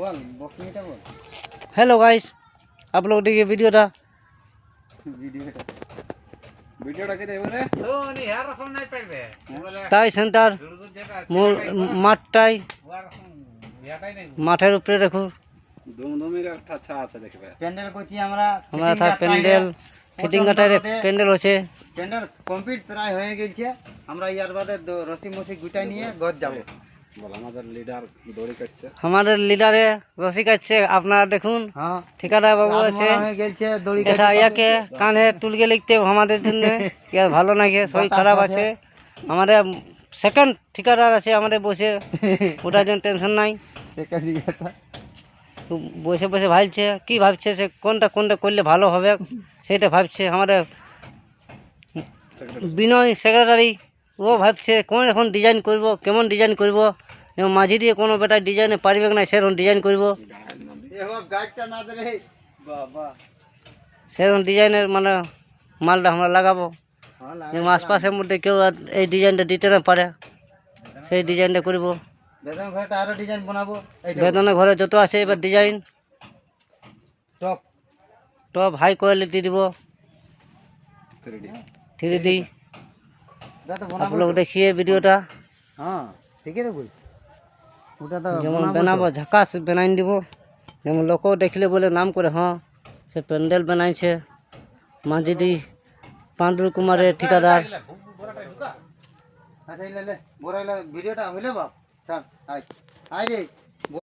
बोल बकनीटा बोल। Hello guys, आप लोग देखिए वीडियोটা ভিডিওটা কে দেব রে তো নি হেয়ার রকম নাই পাইবে বলে তাই সেন্টার মাঠটাই মাঠের উপরে রাখো দমদমের একটা আচ্ছা আছে দেখবে প্যান্ডেল করছি আমরা তার প্যান্ডেল ফিটিং কাটার প্যান্ডেল আছে প্যান্ডেল কমপ্লিট প্রায় হয়ে গেছে আমরা ইয়ার বাদে রসি মসি গুটাই নিয়ে ঘর যাব বল আমাদের লিডার দড়ি কাটছে আমাদের লিডারে রসি কাটছে আপনারা দেখুন হ্যাঁ ঠিকাদার বাবু আছে হয়ে গেছে দড়ি এটা ইয়াকে কানে তুলকে লিখতে আমাদের জন্য ইয়ার ভালো লাগে শরীর খারাপ আছে আমাদের সেকেন্ড ঠিকাদার আছে আমাদের বসে ওটার জন্য টেনশন নাই বসে বসে ভাবছে কি ভাবছে সে কোনটা কোনটা করলে ভালো হবে সেটা ভাবছে আমাদের বিনয় সেক্রেটারি ও ভাবছে কোন এখন ডিজাইন করব কেমন ডিজাইন করব এবং মাঝি দিয়ে কোনো বেটা ডিজাইনে পারবে না সেরকম ডিজাইন করব সেরকম ডিজাইনের মানে মালটা আমরা লাগাবো যেমন আশপাশের মধ্যে কেউ এই ডিজাইনটা দিতে না পারে সেই ডিজাইনটা করব বেদন ঘরটা আরো ডিজাইন বানাবো বেদনের ঘরে যত আছে এবার design top top high quality দিব 3D आप लोग देखिए वीडियोটা हाँ ठीक है तो बोल ওটা তো যেমন বানাবো ঝাকাস বানাই দিব যেমন লোক দেখলে বলে নাম করে হ্যাঁ সে প্যান্ডেল বানাইছে মাঝিদি পান্ডুর কুমারের ঠিকাদার আচ্ছা লে বোরাইলা ভিডিওটা হইলে বাপ চল আয় আয় রে